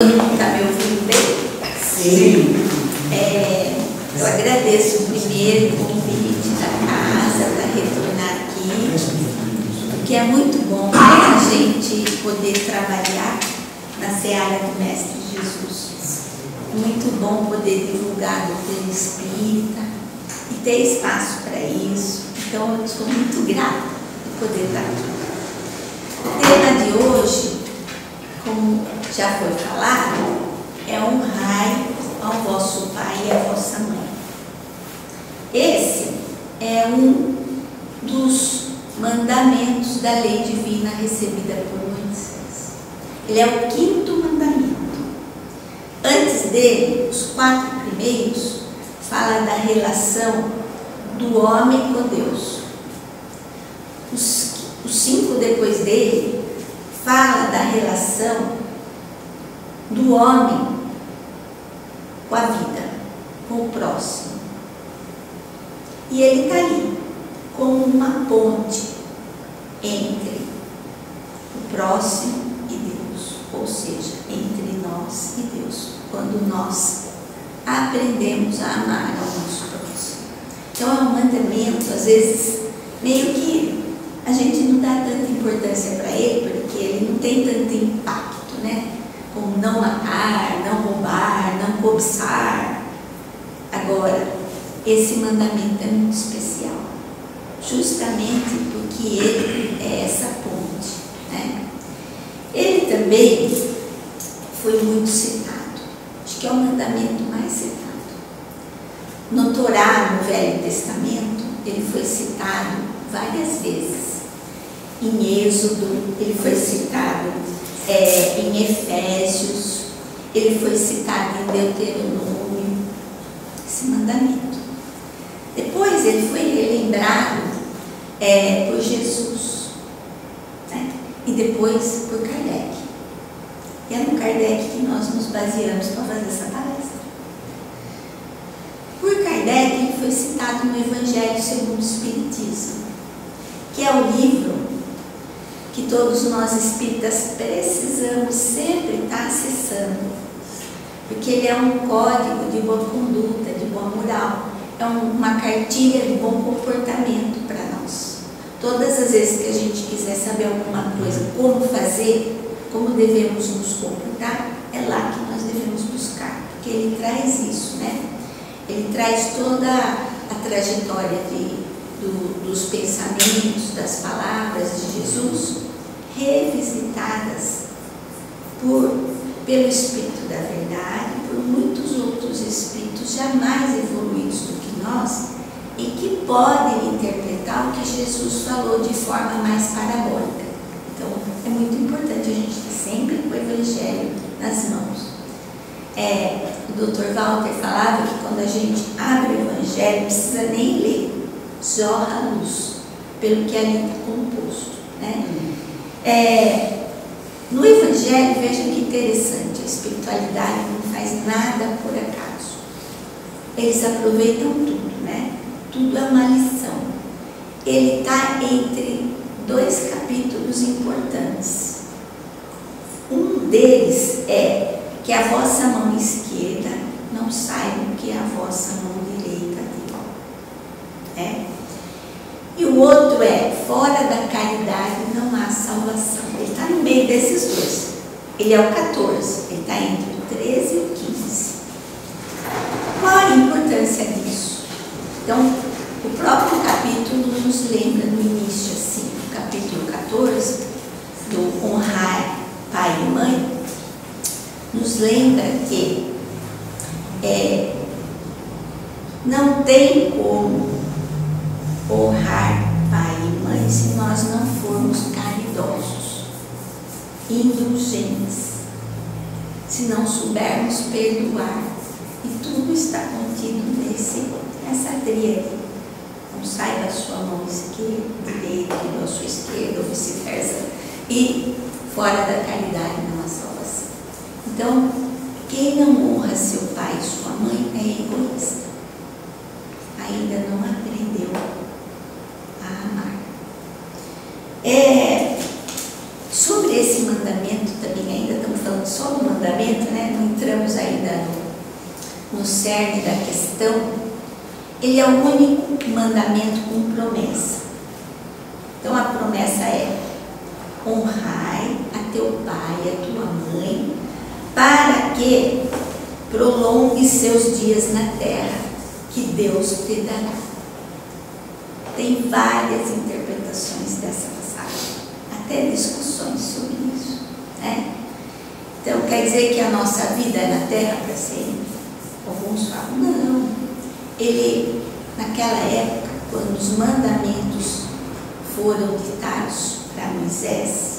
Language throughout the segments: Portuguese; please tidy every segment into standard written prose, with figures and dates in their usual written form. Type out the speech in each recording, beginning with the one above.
Está me ouvindo bem? Sim. Eu agradeço primeiro o convite da casa para retornar aqui, porque é muito bom a gente poder trabalhar na seara do Mestre Jesus. É muito bom poder divulgar a doutrina espírita e ter espaço para isso. Então eu sou muito grata de poder estar aqui. O tema de hoje, como já foi falado, é honrai ao vosso pai e à vossa mãe. Esse é um dos mandamentos da lei divina recebida por Moisés. Ele é o 5º mandamento. Antes dele, os 4 primeiros falam da relação do homem com Deus. Os 5 depois dele fala da relação do homem com a vida, com o próximo. E ele está ali como uma ponte entre o próximo e Deus, ou seja, entre nós e Deus, quando nós aprendemos a amar ao nosso próximo. Então é um mandamento, às vezes, meio que a gente não dá tanta importância para ele, porque ele não tem tanto impacto, né? Como não matar, não roubar, não cobiçar. Agora, esse mandamento é muito especial, justamente porque ele é essa ponte, né? Ele também foi muito citado, acho que é o mandamento mais citado. No Torá, no Velho Testamento, ele foi citado várias vezes. Em Êxodo, ele foi citado em Efésios, ele foi citado em Deuteronômio, esse mandamento. Depois ele foi relembrado por Jesus, né? E depois por Kardec. E é no Kardec que nós nos baseamos para fazer essa palestra. Por Kardec, ele foi citado no Evangelho segundo o Espiritismo, que é o livro que todos nós espíritas precisamos sempre estar acessando, porque ele é um código de boa conduta, de boa moral, é uma cartilha de bom comportamento para nós. Todas as vezes que a gente quiser saber alguma coisa, como fazer, como devemos nos comportar, é lá que nós devemos buscar, porque ele traz isso, né? Ele traz toda a trajetória dos pensamentos, das palavras de Jesus, revisitadas pelo Espírito da Verdade, por muitos outros espíritos já mais evoluídos do que nós e que podem interpretar o que Jesus falou de forma mais parabólica. Então, é muito importante a gente ter sempre o Evangelho nas mãos. O Dr. Walter falava que quando a gente abre o Evangelho, não precisa nem ler, jorra a luz, pelo que ali está composto, né? No Evangelho, veja que interessante, a espiritualidade não faz nada por acaso. Eles aproveitam tudo, né? Tudo é uma lição. Ele está entre 2 capítulos importantes. Um deles é que a vossa mão esquerda não saiba o que a vossa mão direita tem. E o outro é, fora da caridade não há salvação. Ele está no meio desses dois. Ele é o 14, ele está entre o 13 e o 15. Qual a importância disso? Então, o próprio capítulo nos lembra no início, assim, o capítulo 14, do honrar pai e mãe, nos lembra que não tem como honrar pai e mãe se nós não formos caridosos, indulgentes, se não soubermos perdoar. E tudo está contido nessa tríade. Não sai da sua mão esquerda, direita, da sua esquerda, ou vice-versa. E fora da caridade não há salvação. Então, quem não honra seu pai e sua mãe é egoísta. Ainda não aprendeu a amar. Sobre esse mandamento também, ainda estamos falando só do mandamento, né? né? Não entramos ainda no cerne da questão. Ele é o único mandamento com promessa. Então a promessa é: honrai a teu pai e a tua mãe, para que prolongue seus dias na terra que Deus te dará. Tem várias interpretações dessa passagem, até discussões sobre isso, né? Então quer dizer que a nossa vida é na terra para sempre? Alguns falam, não. Ele, naquela época, quando os mandamentos foram ditados para Moisés,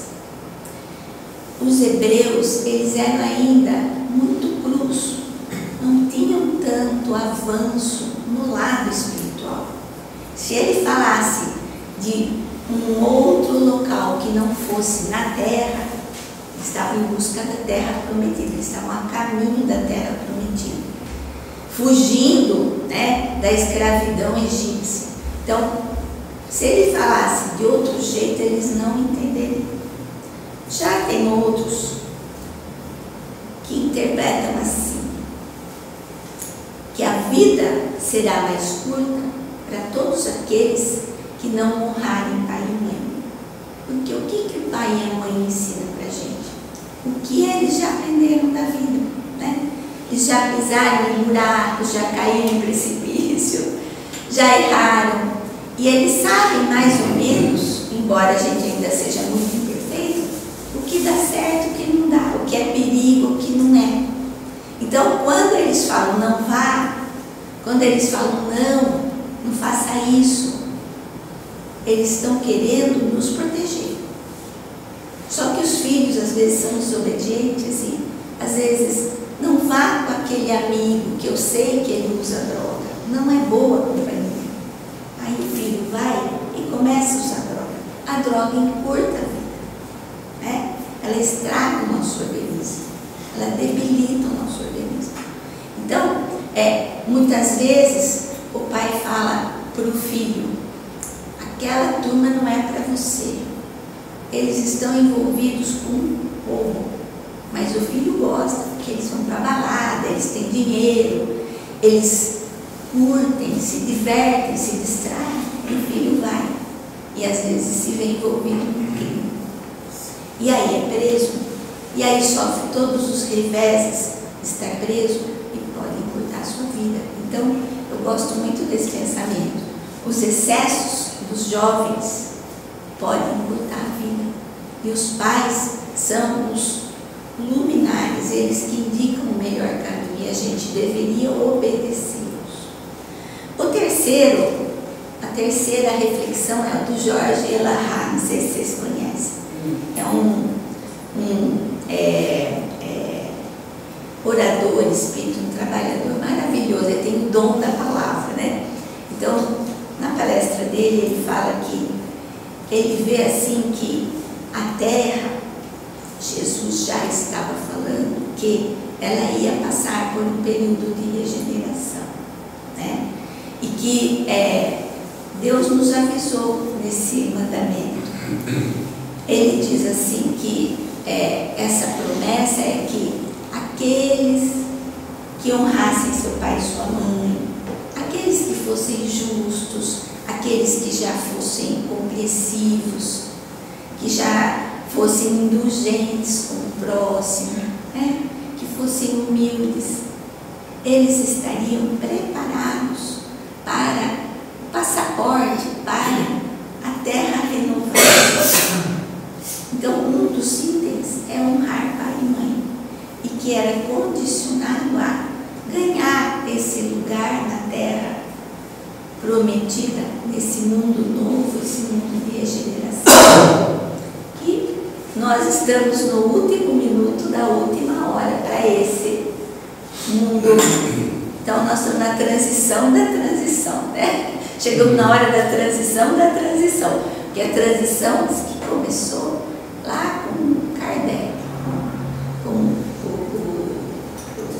os hebreus, eles eram ainda muito crus, não tinham tanto avanço no lado espiritual. Se ele falasse de um outro local que não fosse na terra, eles estavam em busca da terra prometida, eles estavam a caminho da terra prometida, fugindo, né, da escravidão egípcia. Então, se ele falasse de outro jeito, eles não entenderiam. Já tem outros que interpretam assim, que a vida será mais curta para todos aqueles que não honrarem pai e mãe. Porque o que o pai e a mãe ensinam para a gente? O que eles já aprenderam da vida, né? Eles já pisaram em buracos, já caíram em precipício, já erraram. E eles sabem mais ou menos, embora a gente ainda seja muito imperfeito, o que dá certo e o que não dá, o que é perigo, o que não é. Então, quando eles falam não vá, quando eles falam não faça isso, eles estão querendo nos proteger. Só que os filhos às vezes são desobedientes e às vezes não vá com aquele amigo que eu sei que ele usa droga, não é boa companhia. Aí o filho vai e começa a usar droga. A droga encurta a vida, né? Ela estraga o nosso organismo, ela debilita o nosso organismo. Então, muitas vezes o pai fala para o filho: aquela turma não é para você, eles estão envolvidos com roubo, mas o filho gosta, porque eles vão para a balada, eles têm dinheiro, eles curtem, se divertem, se distraem, e o filho vai, e às vezes se vê envolvido com crime, e aí é preso, e aí sofre todos os reveses, está preso e pode encurtar a sua vida. Então, eu gosto muito desse pensamento. Os excessos dos jovens podem encurtar a vida, e os pais são os luminares, eles que indicam o melhor caminho, e a gente deveria obedecê-los. A terceira reflexão é a do Jorge Elahá, não sei se vocês conhecem. É um orador, espírito, um trabalhador maravilhoso, ele tem o dom da palavra, né? Então, na palestra dele, ele fala que ele vê assim que a terra, Jesus já estava falando que ela ia passar por um período de regeneração, né? E que Deus nos avisou nesse mandamento. Ele diz assim que essa promessa é que aqueles que honrassem seu pai e sua mãe, aqueles que fossem justos, aqueles que já fossem compreensivos, que já fossem indulgentes com o próximo, né? Que fossem humildes, eles estariam preparados para o passaporte, para a terra renovada. Então, um dos itens é honrar pai e mãe, e que era condicionado a ganhar esse lugar na terra prometida, nesse mundo novo, esse mundo de regeneração. Que nós estamos no último minuto da última hora para esse mundo. Então, nós estamos na transição da transição, né? Chegamos na hora da transição, porque a transição diz que começou lá com Kardec, com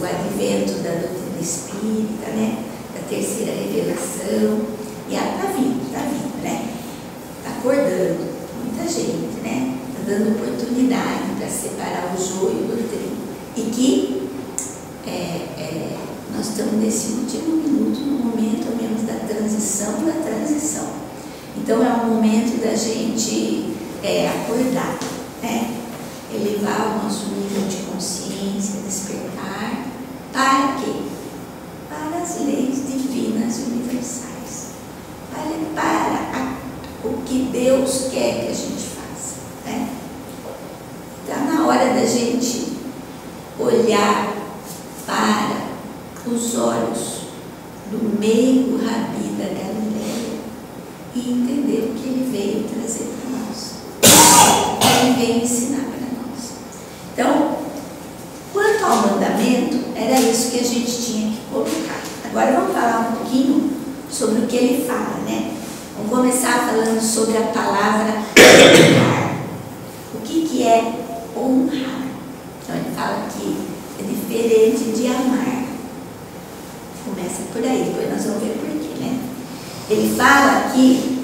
o advento da doutrina espírita, né? Da terceira revelação, e ela está vindo, né? Está acordando muita gente, né? Está dando oportunidade para separar o joio do trigo, e que nesse último minuto, no momento mesmo da transição. Então é um momento da gente acordar, né? Elevar o nosso nível de consciência, despertar. Para quê? Para as leis divinas e universais. Para o que Deus quer que a gente faça, né? Está na hora da gente olhar para os olhos do meio Rabi da Galileia e entender o que ele veio trazer para nós, o que ele veio ensinar para nós. Então, quanto ao mandamento, era isso que a gente tinha que colocar. Agora vamos falar um pouquinho sobre o que ele fala, né? Vamos começar falando sobre a palavra honrar. O que é honrar? Então ele fala que é diferente de amar. Começa por aí, depois nós vamos ver por quê, né? Ele fala que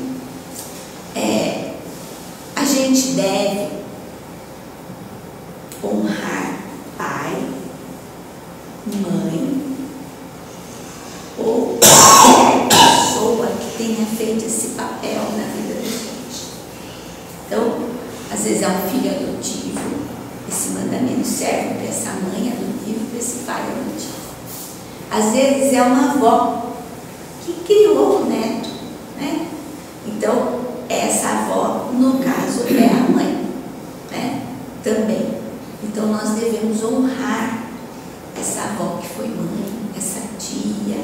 a gente deve honrar pai, mãe ou qualquer pessoa que tenha feito esse papel na vida da gente. Então, às vezes é um filho adotivo, esse mandamento serve para essa mãe adotiva, para esse pai adotivo. Às vezes é uma avó que criou o neto, né? Então, essa avó, no caso, é a mãe, né? Também. Então, nós devemos honrar essa avó que foi mãe, essa tia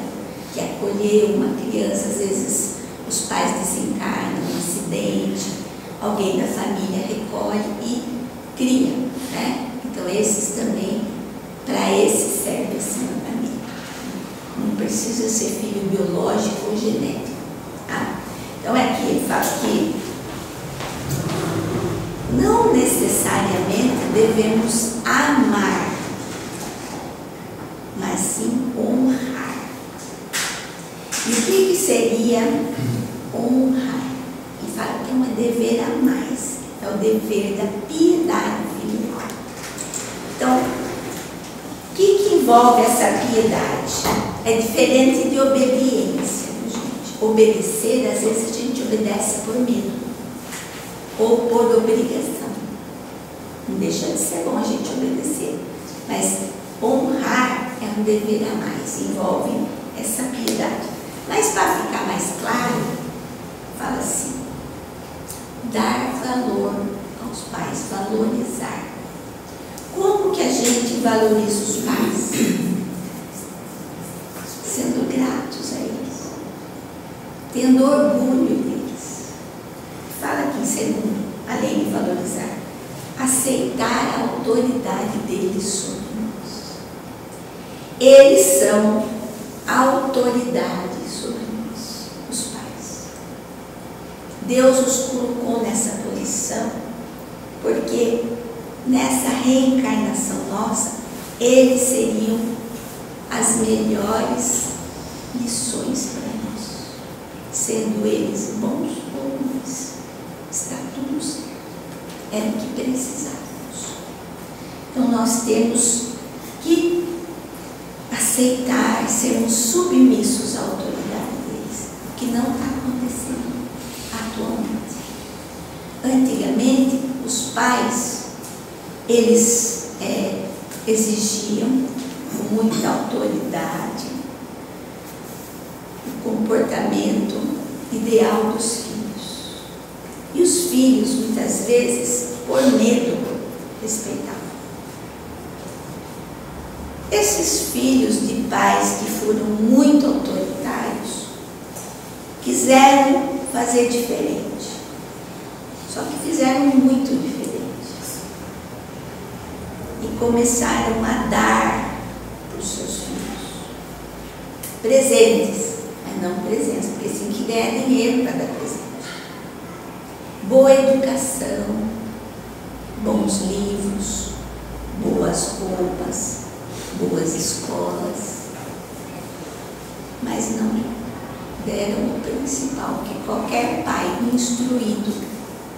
que acolheu uma criança. Às vezes, os pais desencarnam, um acidente, alguém da família recolhe e cria, né? Então, esses também, para esses serve esse mandamento. Não precisa ser filho biológico ou genético, tá? Então, aqui ele fala que não necessariamente devemos amar, mas sim honrar. E o que seria honrar? Ele fala que é um dever a mais, é o dever da piedade filial. Então, o que envolve essa piedade? É diferente de obediência, gente. Obedecer, às vezes a gente obedece por medo ou por obrigação. Não deixa de ser bom a gente obedecer, mas honrar é um dever a mais, envolve essa piedade. Mas para ficar mais claro, fala assim: dar valor aos pais, valorizar. Como que a gente valoriza os pais? Sendo gratos a eles, tendo orgulho deles. Fala aqui em segundo, além de valorizar, aceitar a autoridade deles sobre nós. Eles são autoridade sobre nós, os pais. Deus os colocou nessa posição porque nessa reencarnação nossa, eles seriam as melhores lições para nós, sendo eles bons ou ruins, está tudo certo, era o que precisávamos. Então nós temos que aceitar, sermos submissos à autoridade deles, o que não está acontecendo atualmente. Antigamente, os pais, eles exigiam com muita autoridade o comportamento ideal dos filhos. E os filhos, muitas vezes, por medo, respeitavam. Esses filhos de pais que foram muito autoritários quiseram fazer diferente, só que fizeram muito diferente e começaram a dar para os seus filhos presentes, mas não presentes, porque tem que ganhar dinheiro para dar presente. Boa educação, bons livros, boas roupas, boas escolas, mas não deram o principal que qualquer pai instruído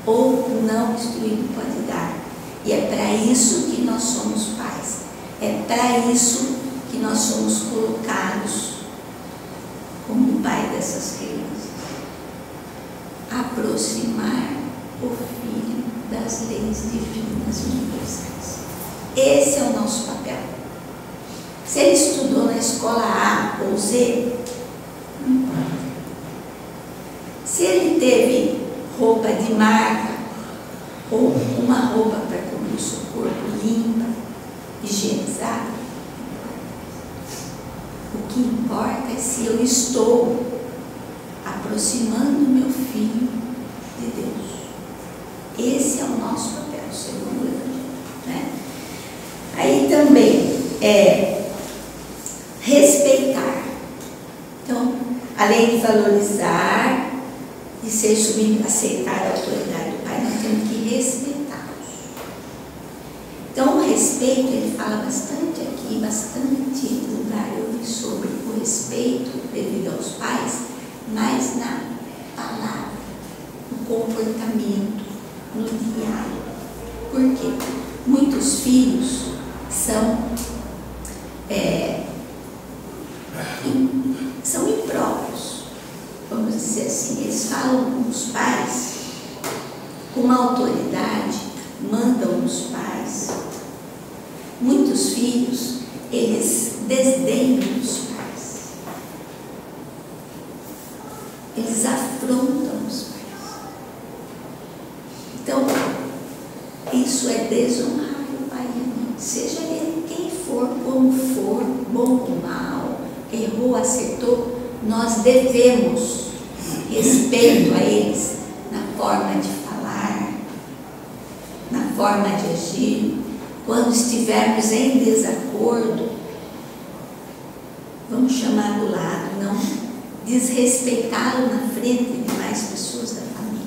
ou não instruído pode dar. E é para isso que nós somos pais. É para isso que nós somos colocados como pai dessas crianças. Aproximar o filho das leis divinas universais. Esse é o nosso papel. Se ele estudou na escola A ou Z, não importa. Se ele teve roupa de marca ou uma roupa para cobrir o seu corpo limpa, higienizada, o que importa é se eu estou aproximando meu filho de Deus. Esse é o nosso papel, segundo o Evangelho, né? Aí também respeitar. Então, além de valorizar e ser subido, aceitar a autoridade do Pai, nós temos que respeitá-los. Então, o respeito, ele fala bastante aqui, bastante lugar eu vi sobre o respeito devido aos pais, mas na palavra, no comportamento, no diálogo. Por quê? Muitos filhos são impróprios, vamos dizer assim. Eles falam com os pais com uma autoridade, mandam os pais. Muitos filhos, eles desdenham os pais, eles afrontam os pais. Então, isso é desonrar o pai e a mãe, seja ele quem for, como for, bom ou mal, errou, acertou, nós devemos respeito a eles na forma de falar, na forma de agir. Quando estivermos em desacordo, vamos chamar do lado, não desrespeitá-lo na frente de mais pessoas da família.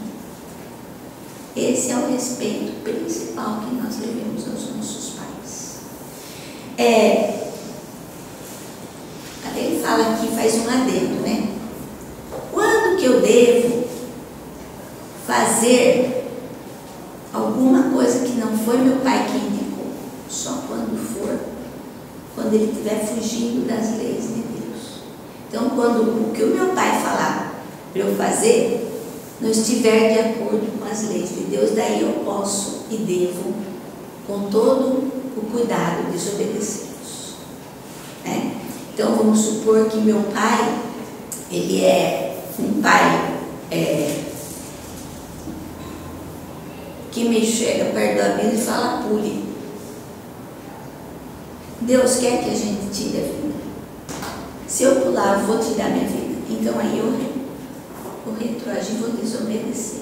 Esse é o respeito principal que nós devemos aos nossos pais. Até ele fala aqui, faz um adendo, né? Quando que eu devo fazer alguma coisa que não foi meu pai que indicou? Só quando ele estiver fugindo das leis de Deus. Então, quando o que o meu pai falar para eu fazer não estiver de acordo com as leis de Deus, daí eu posso e devo, com todo o cuidado, desobedecê-los, né? Então, vamos supor que meu pai, ele é um pai que me chega perto da mesa e fala: pule. Deus quer que a gente tire a vida. Se eu pular, eu vou tirar minha vida. Então aí eu vou retroagir, vou desobedecer.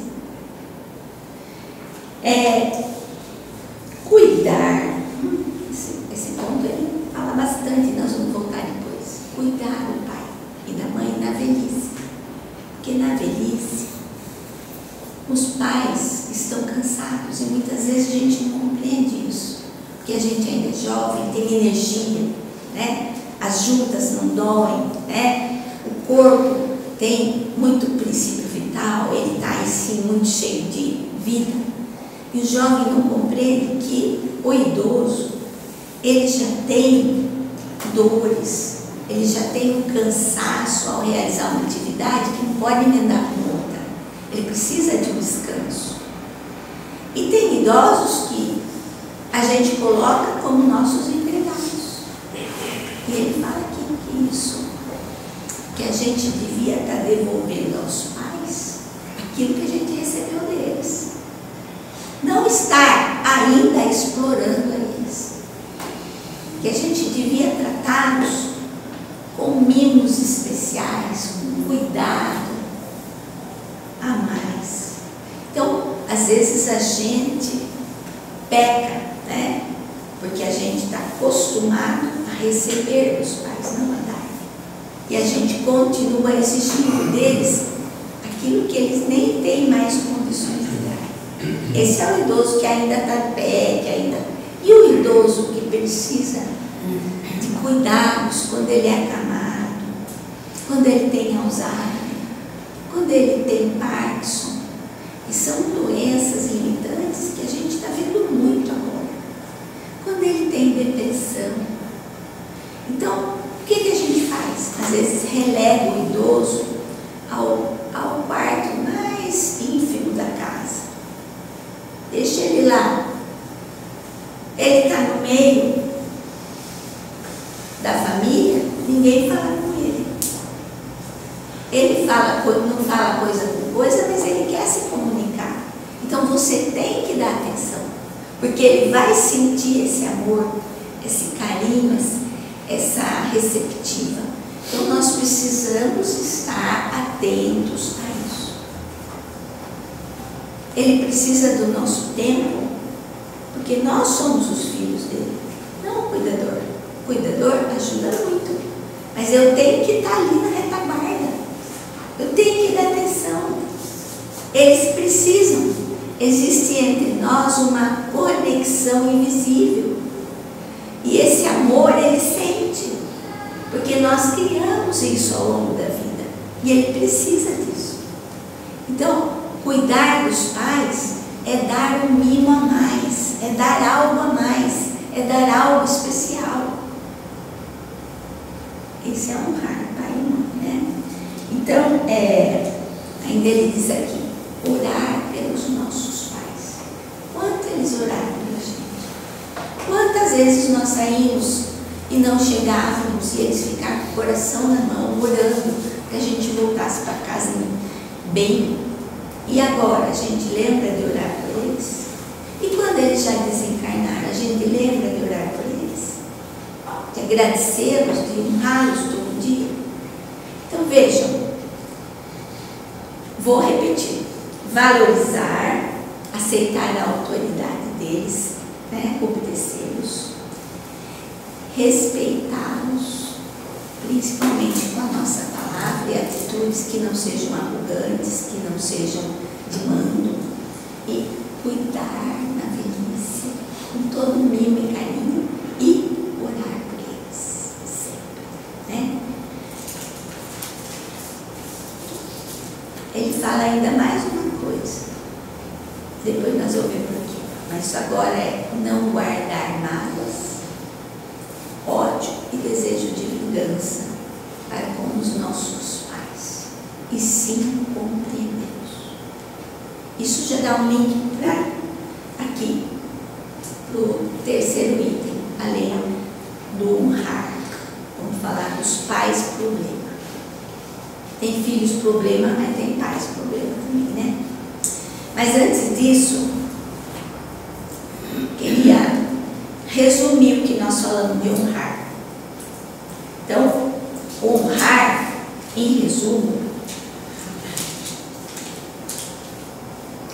Cuidar. Esse ponto ele fala bastante, nós vamos voltar depois. Cuidar do pai e da mãe na velhice. Porque na velhice, os pais estão cansados e muitas vezes a gente não compreende isso. Porque a gente ainda é jovem, tem energia, né? As juntas não doem, né? O corpo tem muito princípio vital, ele está em si muito cheio de vida. E o jovem não compreende que o idoso, ele já tem dores, ele já tem um cansaço ao realizar uma atividade que não pode emendar com outra. Ele precisa de um descanso. E tem idosos que a gente coloca como nossos empregados. E ele fala aqui que isso, que a gente devia estar devolvendo aos pais aquilo que a gente recebeu deles. Não estar ainda explorando eles. Que a gente devia tratá-los com mimos especiais, com cuidado a mais. Então, às vezes a gente peca, né? Porque a gente está acostumado a receber dos pais, não a dar. E a gente continua exigindo deles aquilo que eles nem têm mais condições de dar. Esse é o idoso que ainda está de pé, que ainda... E o idoso que precisa de cuidados quando ele é acamado, quando ele tem Alzheimer, quando ele tem Parkinson, e são doenças limitantes que a gente está vendo muito agora. Quando ele tem depressão, Então, o que a gente faz? Às vezes relega o idoso ao quarto mais ínfimo da casa. Deixa ele lá. Ele está no meio da família, ninguém fala com ele. Ele não fala coisa com coisa, mas ele quer se comunicar. Então você tem que dar atenção, porque ele vai sentir esse amor, esse carinho, essa receptiva. Então nós precisamos estar atentos a isso. Ele precisa do nosso tempo, porque nós somos os filhos dele, não o cuidador. O cuidador ajuda muito, mas eu tenho que estar ali na retaguarda, eu tenho que dar atenção. Eles precisam. Existe entre nós uma conexão invisível, e esse amor ele sente, porque nós criamos isso ao longo da vida, e ele precisa disso. Então, cuidar dos pais é dar um mimo a mais, é dar algo a mais, é dar algo especial. Isso é honrar pai e mãe, né? Então, ainda ele diz aqui, orar pelos nossos pais. Quanto eles oraram pela gente? Quantas vezes nós saímos e não chegávamos e eles ficaram com o coração na mão, orando que a gente voltasse para casa bem? E agora a gente lembra de orar por eles? E quando eles já desencarnaram, a gente lembra de orar por eles? De agradecê-los, de honrá-los todo dia? Então vejam, vou repetir: valorizar, aceitar a autoridade deles, né? Obedecê-los, respeitá-los, principalmente com a nossa palavra e atitudes que não sejam arrogantes, que não sejam de mando, e cuidar na velhice com todo mimo e carinho e orar por eles sempre, né? Ele fala ainda mais uma coisa, depois nós vamos ver por quê, mas isso agora é não guardar mágoas, ódio e desejo de vingança para com os nossos pais, e sim compreendê-los. Isso já dá um link para aqui, para o terceiro item, além do honrar. Vamos falar dos pais problema. Tem filhos problema, mas tem pais problema também, né? Mas antes disso, queria resumir o que nós falamos de honrar. Então, honrar, em resumo,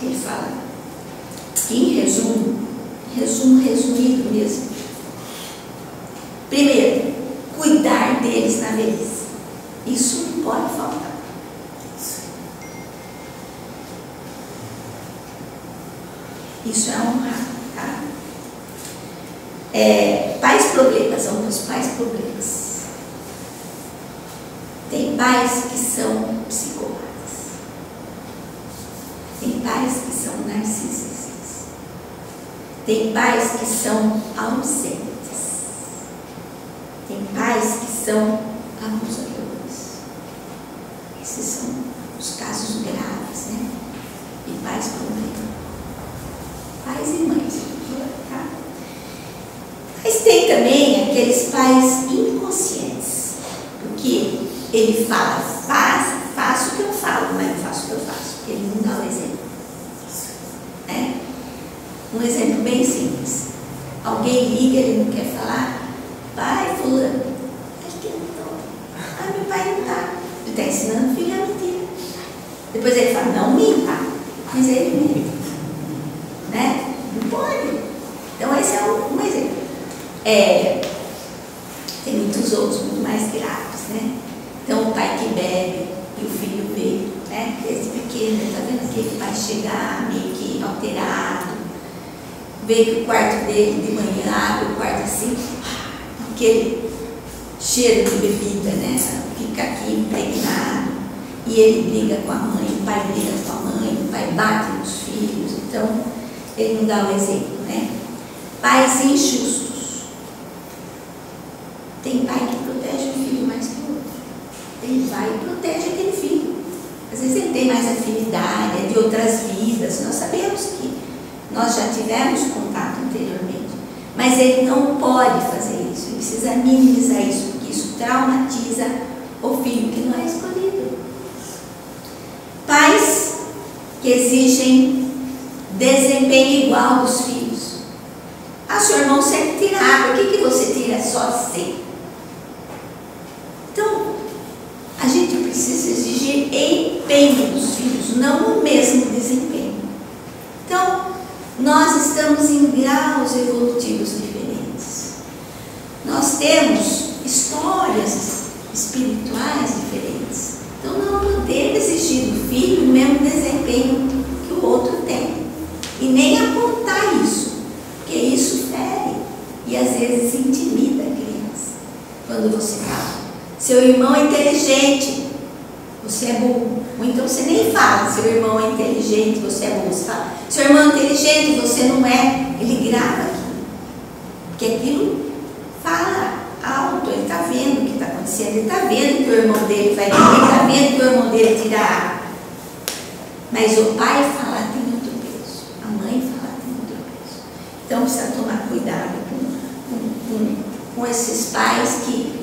ele fala que em resumido mesmo. Primeiro, cuidar deles na velhice. Isso não pode faltar. Isso é honrar, tá? Pais problemas, vamos para os pais problemas. Tem pais que são psicópatas. Tem pais que são narcisistas. Tem pais que são ausentes. Tem pais que são abusadores. Esses são os casos graves, né? De pais problemas. Pais e mães, tá? Mas tem também aqueles pais inconscientes, porque ele fala, faço o que eu falo, mas não faço o que eu faço, porque ele não dá o exemplo. Um exemplo bem simples. Alguém liga, ele não quer falar, pai, fulano, acho que ele não está. Meu pai não está. Ele está ensinando o filho a mentir. Depois ele fala, não minta, mas ele mente. Né? Não pode. Então esse é um exemplo. Tem muitos outros, muito mais graves, né? Então o pai que bebe e o filho vê, né? Desde pequeno, está vendo que ele vai chegar meio que alterado, vê que o quarto dele de manhã abre o quarto assim, aquele cheiro de bebida, né? Fica aqui impregnado, e ele briga com a mãe, o pai briga com a mãe, o pai bate nos filhos, então ele não dá o exemplo, né? Pais injustos. Tem pai que protege o filho mais que o outro. Tem pai que protege aquele filho. Às vezes ele tem mais afinidade, é de outras vidas. Nós sabemos que nós já tivemos contato anteriormente. Mas ele não pode fazer isso. Ele precisa minimizar isso, porque isso traumatiza o filho que não é escolhido. Pais que exigem desempenho igual dos filhos. Ah, seu irmão sempre tira água, por que você tira só assim? Então, a gente precisa exigir empenho dos filhos, não o mesmo desempenho. Então, nós estamos em graus evolutivos diferentes. Nós temos histórias espirituais diferentes. Então, não podemos exigir do filho o mesmo desempenho que o outro tem. E nem apontar isso, porque isso fere e às vezes intimida a criança. Quando você fala, seu irmão é inteligente, você é burro. Ou então você nem fala, seu irmão é inteligente, você é burro. Você fala, seu irmão é inteligente, você não é. Ele grava aquilo. Porque aquilo fala alto, ele está vendo o que está acontecendo, ele está vendo que o irmão dele vai, ele está vendo que o irmão dele tira água. Mas o pai falar tem outro peso, a mãe falar tem outro peso. Então precisa tomar cuidado com esses pais que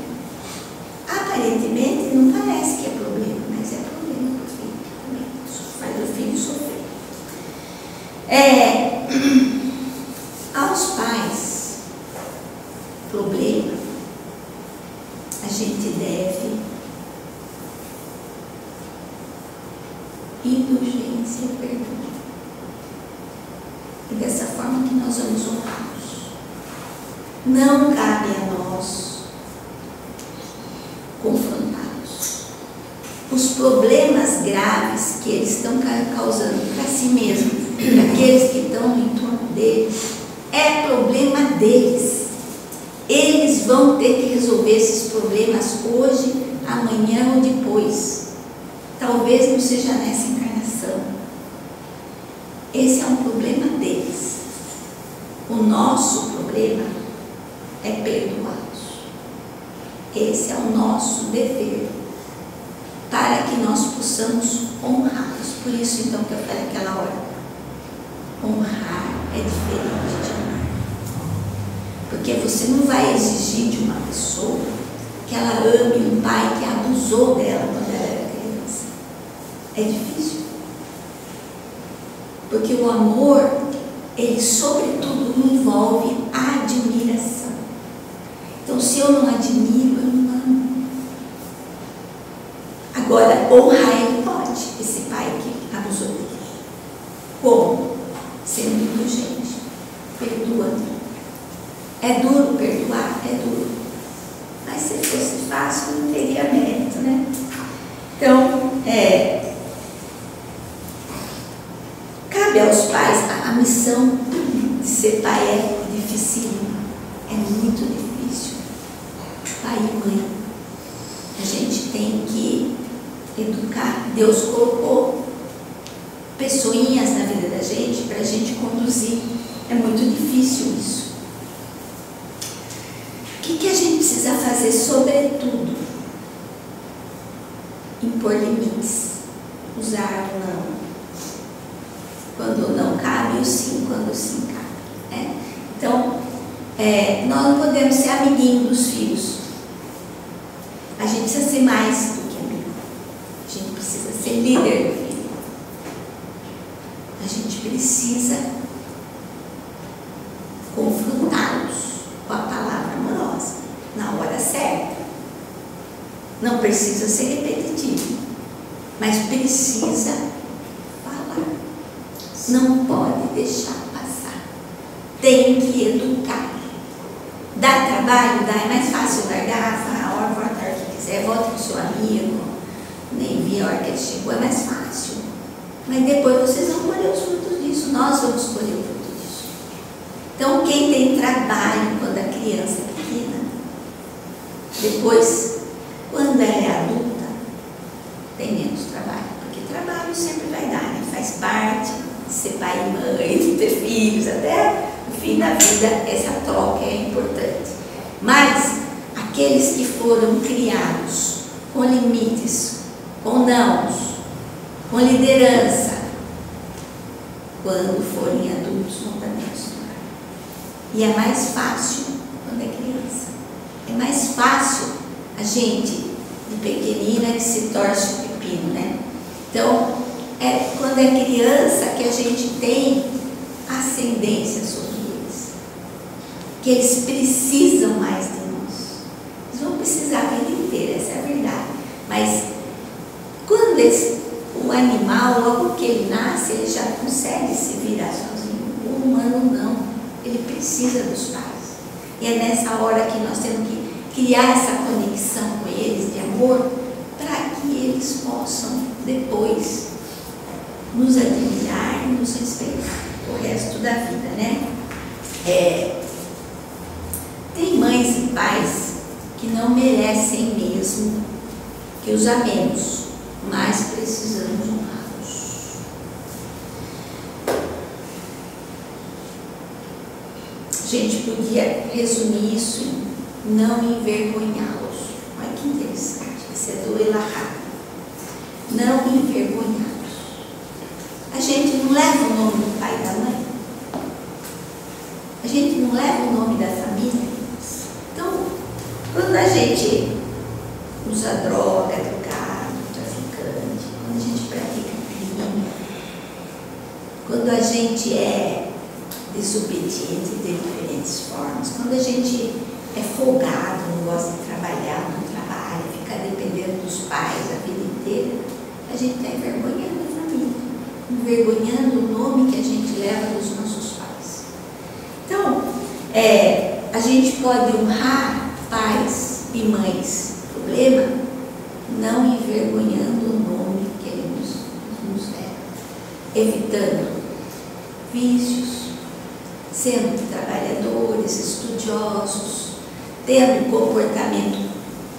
aparentemente não parece que é problema, mas é problema para o filho também, faz o filho sofrer. Aos pais, problema, a gente deve indulgência e perdão. E dessa forma que nós vamos honrá-los. Não cabe a nós confrontá-los. Os problemas graves que eles estão causando para si mesmos, para aqueles que estão no entorno deles, é problema deles. Eles vão ter que resolver esses problemas hoje, amanhã ou depois. Talvez não seja nessa encarnação. Esse é um problema deles. O nosso problema é perdoá-los. Esse é o nosso dever, para que nós possamos honrá-los. Por isso, então, que eu falei aquela hora, honrar é diferente de amar. Porque você não vai exigir de uma pessoa que ela ame um pai que abusou dela quando ela era criança. É difícil. Porque o amor, ele sobretudo envolve admiração. Então, se eu não admiro, eu não amo. Agora, honrar ele pode, esse pai que abusou dele. Como? Sendo indulgente, perdoando. É duro perdoar? É duro. Mas se fosse fácil, não teria mérito, né? Então, cabe aos pais, a missão de ser pai é dificílima, é muito difícil. Pai e mãe, a gente tem que educar. Deus colocou pessoinhas na vida da gente para a gente conduzir. É muito difícil isso. O que a gente precisa fazer, sobretudo? Impor limites. Usar o não. Quando não cabe, o sim, quando o sim cabe. Né? Então, nós não podemos ser amiguinho dos filhos. A gente precisa ser mais do que amigo. A gente precisa ser líder do filho. A gente precisa confrontá-los com a palavra amorosa, na hora certa. Não precisa ser repetitivo, mas precisa falar. Não pode deixar passar. Tem que educar. Dá trabalho? Dá. É mais fácil largar, falar, a hora, volta a hora que quiser, volta com o seu amigo, nem vi a hora que ele chegou, é mais fácil. Mas depois vocês vão colher os frutos disso, nós vamos colher o fruto disso. Então, quem tem trabalho quando a criança é pequena, depois, quando ela é adulta, tem menos trabalho, porque trabalho sempre vai dar, né? Faz parte de ser pai e mãe, de ter filhos, até o fim da vida, essa troca é importante. Mas, aqueles que foram criados com limites, com nãos, com liderança, quando forem adultos vão também estudar. E é mais fácil quando é criança. É mais fácil a gente, de pequenina, que se torce o pepino, né? Então, é quando é criança que a gente tem ascendência sobre eles. Que eles precisam mais de nós. Eles vão precisar a vida inteira, essa é a verdade. Mas, quando o animal, logo que ele nasce, ele já consegue se virar sozinho. O humano não. Ele precisa dos pais. E é nessa hora que nós temos que criar essa conexão com eles de amor, para que eles possam depois nos admirar e nos respeitar o resto da vida, né? Tem mães e pais que não merecem mesmo que os amemos, mas precisamos honrá-los. A gente podia resumir isso em não envergonhá-los. Olha que interessante, isso é do Elahá. Não envergonhá-los. A gente não leva o nome do pai e da mãe? A gente não leva o nome da família? Então, quando a gente usa droga, drogado, traficante, quando a gente pratica crime, quando a gente é desobediente de diferentes formas, quando a gente é folgado, não gosta de trabalhar, não trabalha, fica dependendo dos pais a vida inteira, a gente está envergonhando a família, envergonhando o nome que a gente leva dos nossos pais. Então, a gente pode honrar pais e mães, problema, não envergonhando o nome que ele nos leva, evitando vícios, sendo trabalhadores, estudiosos, tendo comportamento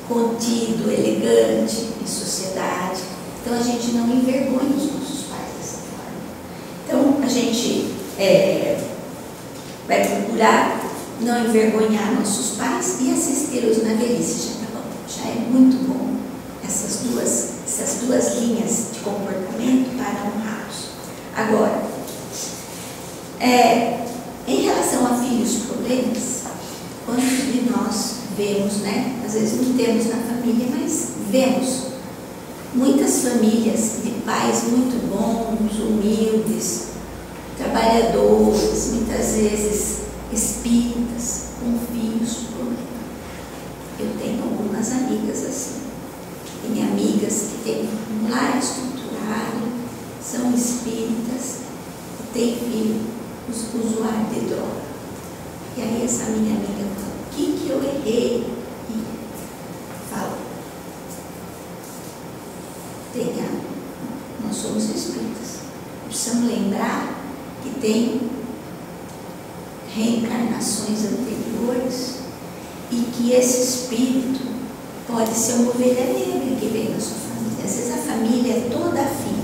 contido, elegante em sociedade. Então a gente não envergonha os nossos pais dessa forma. Então a gente vai procurar não envergonhar nossos pais e assisti-los na velhice. Já tá bom, já é muito bom essas duas linhas de comportamento para honrá-los. Agora, em relação a filhos problemas, quantos de nós vemos, né? Às vezes não temos na família, mas vemos muitas famílias de pais muito bons, humildes, trabalhadores, muitas vezes espíritas, com filhos problemas. Eu tenho algumas amigas assim. Tem amigas que têm um lar estruturado, são espíritas, e têm filho usuário de droga. E aí essa minha amiga fala, o que eu errei? E fala, nós somos espíritas. Precisamos lembrar que tem reencarnações anteriores e que esse espírito pode ser uma ovelha negra que vem da sua família. Às vezes a família é toda afim,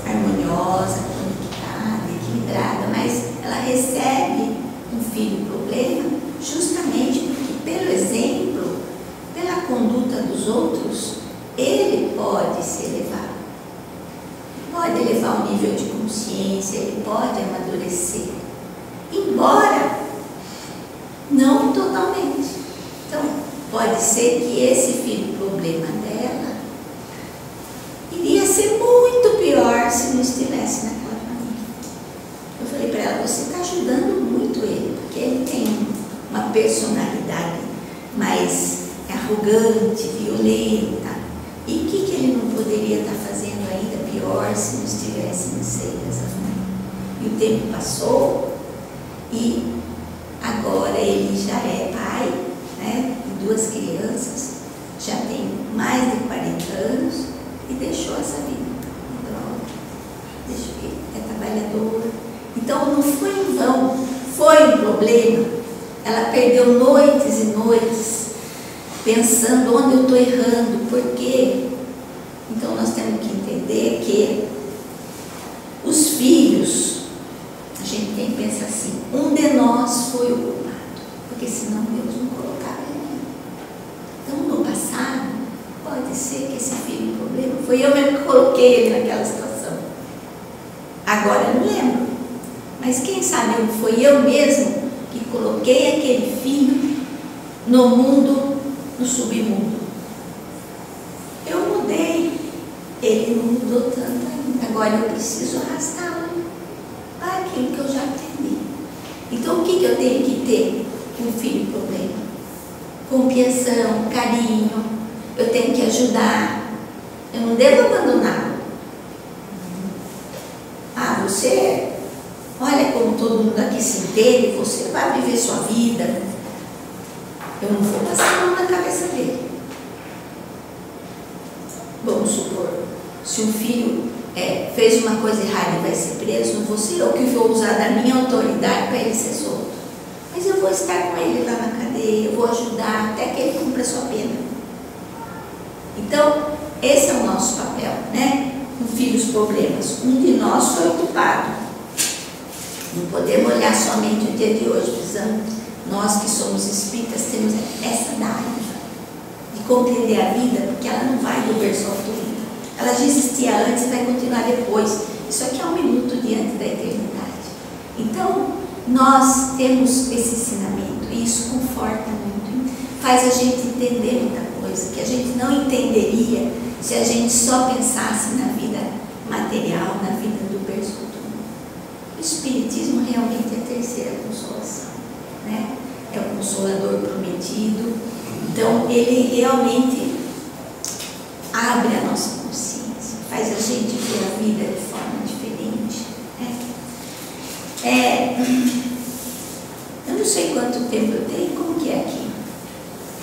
harmoniosa, conectada, equilibrada, mas ela recebe um filho problema justamente porque, pelo exemplo, pela conduta dos outros, ele pode se elevar. Pode elevar o nível de consciência, ele pode amadurecer. Embora não totalmente. Então, pode ser que esse filho problema dela iria ser muito pior se não estivesse naquela família. Eu falei para ela, você está ajudando muito ele, porque ele tem uma personalidade mais arrogante, violenta. E o que ele não poderia estar fazendo ainda pior se não estivesse no seio dessa família? E o tempo passou e agora ele já é pai, né, de 2 crianças, já tem mais de 40 anos e deixou essa vida de droga, é trabalhador. Então não foi em vão, foi um problema. Ela perdeu noites e noites pensando onde eu estou errando, por quê? Então nós temos que entender que os filhos, a gente tem que pensar assim, um de nós foi o culpado, porque senão Deus não colocava ele. pode ser que esse filho tem problema foi eu mesmo que coloquei ele naquela situação. Agora eu não lembro. Mas quem sabe não foi eu mesmo que coloquei aquele filho no mundo, no submundo. Eu mudei. Ele não mudou tanto ainda. Agora eu preciso arrastá-lo para aquilo que eu já aprendi. Então o que eu tenho que ter com um filho problema? Compreensão, carinho. Eu tenho que ajudar. Eu não devo abandoná-lo. Ah, você, olha como todo mundo aqui se entende, você vai viver sua vida. Eu não vou passar a mão na cabeça dele. Vamos supor, se um filho fez uma coisa errada e vai ser preso, não vou ser eu que vou usar da minha autoridade para ele ser solto. Mas eu vou estar com ele lá na cadeia, eu vou ajudar até que ele cumpra a sua pena. Então, esse é o nosso papel, né? Com filhos problemas. Um de nós foi culpado. Não podemos olhar somente o dia de hoje, precisamos. Nós que somos espíritas temos essa dádiva de compreender a vida, porque ela não vai do berço ao túmulo. Ela já existia antes e vai continuar depois. Isso aqui é um minuto diante da eternidade. Então, nós temos esse ensinamento e isso conforta muito, faz a gente entender muita coisa que a gente não entenderia se a gente só pensasse na vida material, na vida do berço ao túmulo. O Espiritismo realmente é a terceira consolação, né? É o Consolador prometido. Então, ele realmente abre a nossa consciência, faz a gente ver a vida de forma diferente, né? Eu não sei quanto tempo eu tenho, como que é aqui?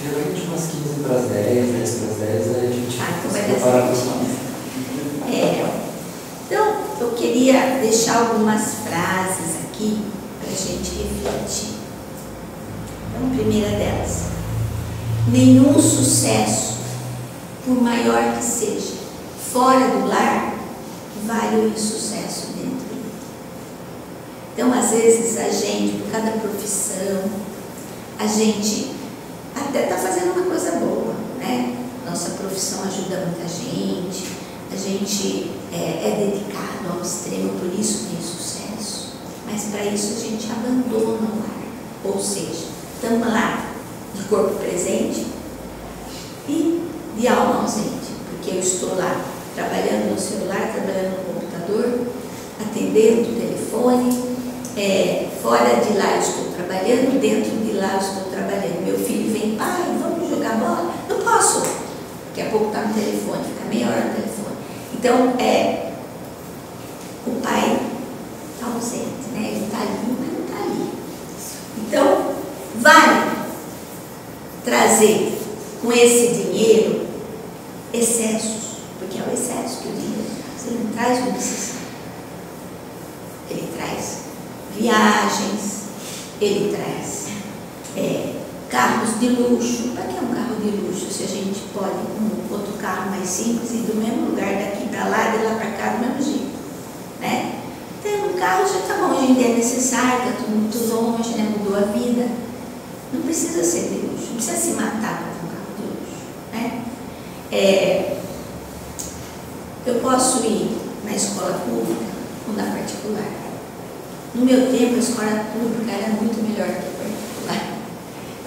Geralmente umas 15 para as 10, 10 para as 10, a gente então se vai prepara dar certo. Então, eu queria deixar algumas frases aqui para a gente refletir. Então, a primeira delas: nenhum sucesso, por maior que seja, fora do lar, vale o insucesso dentro dele. Então, às vezes, a gente, por cada profissão, a gente até está fazendo uma coisa boa, né? Nossa profissão ajuda muita gente, a gente é dedicado ao extremo, por isso tem sucesso. Mas para isso a gente abandona o lar, ou seja, estamos lá de corpo presente e de alma ausente, porque eu estou lá trabalhando no celular, trabalhando no computador, atendendo o telefone, fora de lá eu estou trabalhando, dentro de lá eu estou trabalhando. Meu filho vem, pai, vamos jogar bola? Não posso, daqui a pouco está no telefone, fica meia hora no telefone. Então, o pai está ausente, né? Ele está ali, mas não está ali. Então, vale trazer com esse dinheiro excessos, porque é o excesso que o dinheiro traz. Ele não traz o necessário. Ele traz viagens, ele traz carros de luxo. Para que é um carro de luxo se a gente pode com outro carro mais simples e do mesmo lugar, daqui para lá, de lá para cá, do mesmo jeito, né? Então, um carro já está bom, hoje em dia é necessário, está tudo muito longe, né? Mudou a vida. Não precisa ser de luxo, não precisa se matar para ter um carro de luxo, né? Eu posso ir na escola pública ou na particular. No meu tempo, a escola pública era muito melhor que a particular.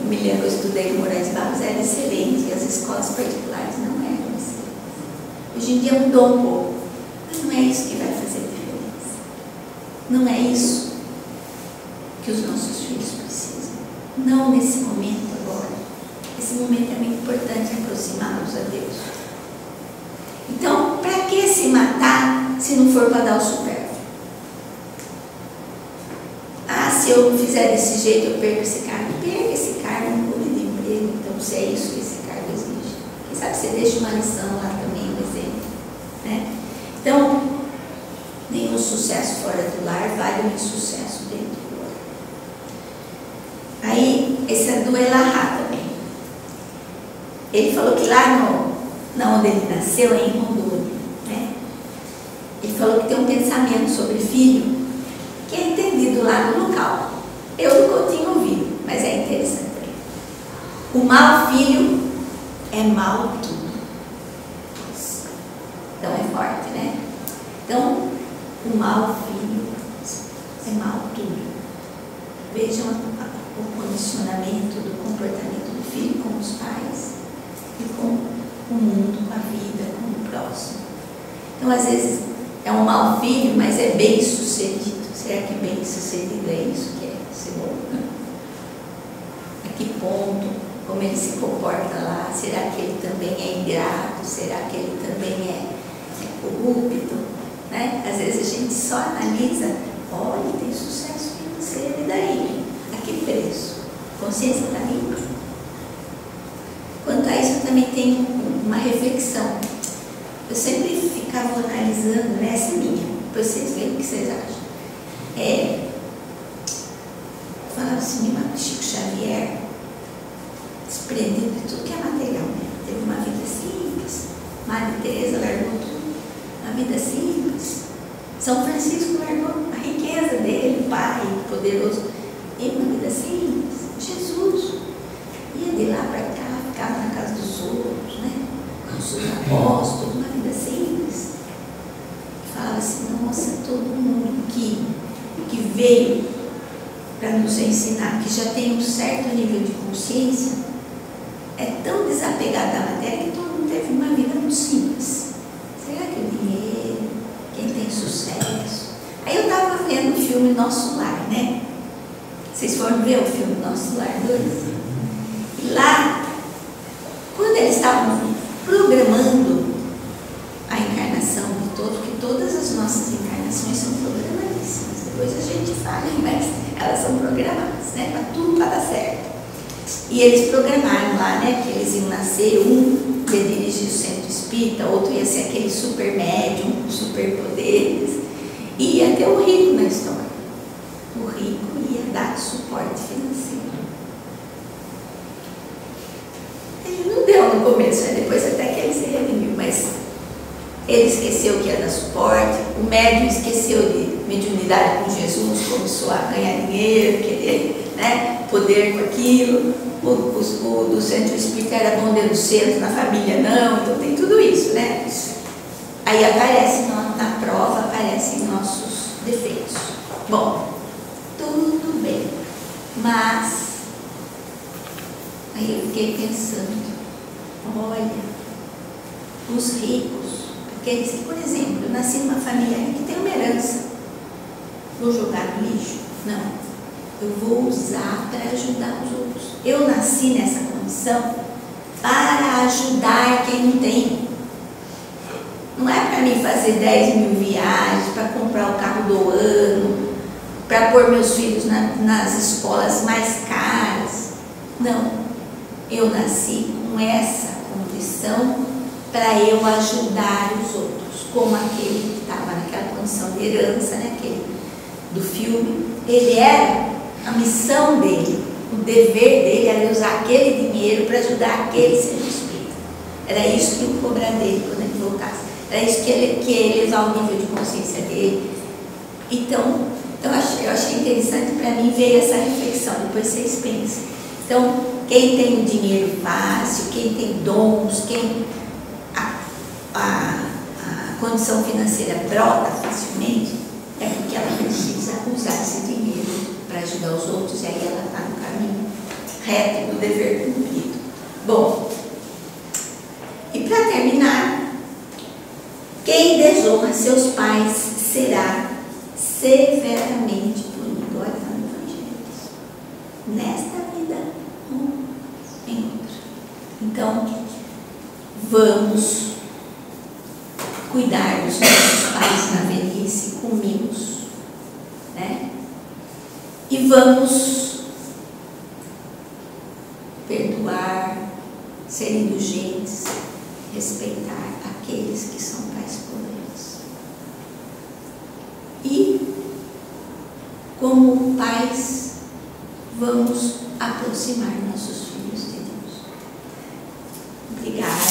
Eu me lembro, eu estudei com Moraes Barros, era excelente, e as escolas particulares não eram excelentes. Hoje em dia mudou um pouco, mas não é isso que vai fazer diferença. Não é isso que os nossos filhos precisam. Não nesse momento agora. Esse momento é muito importante, aproximá-los a Deus. Então, para que se matar se não for para dar o supérfluo? Ah, se eu fizer desse jeito eu perco esse cargo. Perca esse cargo, não mude de emprego. Então, se é isso que esse cargo exige. Quem sabe você deixa uma lição lá também, um exemplo, né? Então, nenhum sucesso fora do lar vale um insucesso dentro do lar. Aí, esse é do Elahá também. Ele falou que lá onde ele nasceu, é em Rondônia, né? Ele falou que tem um pensamento sobre filho que é entendido lá no local. Eu nunca tinha ouvido, mas é interessante. O mau filho é mau tudo. Então, o mau filho é mau tudo. Vejam o condicionamento do comportamento do filho com os pais e com o mundo, com a vida, com o próximo. Então, às vezes, é um mau filho, mas é bem sucedido. Será que bem sucedido é isso que é ser bom? A que ponto? Como ele se comporta lá? Será que ele também é ingrato? Será que ele também é corrupto? Né? Às vezes a gente só analisa, olha, tem sucesso financeiro, e daí? A que preço? Consciência está limpa? Quanto a isso, eu também tenho uma reflexão. Eu sempre ficava analisando, né, essa minha, para vocês verem o que vocês acham. Falava assim, Chico Xavier, desprendido de tudo que é material, né? Teve uma vida simples. Maria Teresa largou tudo, uma vida simples. São Francisco largou a riqueza dele, o pai poderoso, e uma vida simples. Jesus ia de lá para cá, ficava na casa dos outros, né? Com os seus apóstolos, uma vida simples. Falava assim, nossa, todo mundo que veio para nos ensinar, que já tem um certo nível de consciência, é tão desapegado da matéria que todo mundo teve uma vida muito simples. Será que o dinheiro, quem tem sucesso? Aí eu estava vendo o filme Nosso Lar, né? Vocês foram ver o filme Nosso Lar 2? E lá, quando eles estavam programando a encarnação de todos, porque todas as nossas encarnações são programadíssimas. Depois a gente fala, mas elas são programadas, né? Para tudo para dar certo. E eles programaram lá, né? Que eles iam nascer, um ia dirigir o centro espírita, outro ia ser aquele super médium com superpoderes, e ia ter o rico na história. O rico ia dar suporte financeiro. Ele não deu no começo, né? Depois até que ele se redimiu, mas ele esqueceu que ia dar suporte, o médium esqueceu de mediunidade com Jesus, começou a ganhar dinheiro, querer, né, poder com aquilo. O do centro espírita era bom dentro do centro, na família não, então tem tudo isso, né? Aí aparece na prova, aparecem nossos defeitos. Bom, tudo bem, mas aí eu fiquei pensando, olha, os ricos, aqueles que, por exemplo, eu nasci numa família que tem uma herança, vou jogar no lixo? Não. Eu vou usar para ajudar os outros. Eu nasci nessa condição para ajudar quem não tem. Não é para mim fazer 10 mil viagens, para comprar o carro do ano, para pôr meus filhos nas escolas mais caras. Não. Eu nasci com essa condição para eu ajudar os outros, como aquele que estava naquela condição de herança, né? Aquele do filme. Ele era... A missão dele, o dever dele era usar aquele dinheiro para ajudar aquele centro espírita. Era isso que iam cobrar dele quando ele voltasse. Era isso que ele elevar o nível de consciência dele. Então eu achei interessante, para mim veio essa reflexão, depois vocês pensem. Então, quem tem o dinheiro fácil, quem tem dons, quem a condição financeira brota facilmente, é porque ela precisa usar esse dinheiro para ajudar os outros, e aí ela está no caminho reto do dever cumprido. Bom, e para terminar, quem desonra seus pais será severamente punido. Olha, está no Evangelho. Nesta vida ou em outra. Então, vamos cuidar dos nossos pais na velhice com mimos, né? E vamos perdoar, ser indulgentes, respeitar aqueles que são pais cruéis. E, como pais, vamos aproximar nossos filhos de Deus. Obrigada.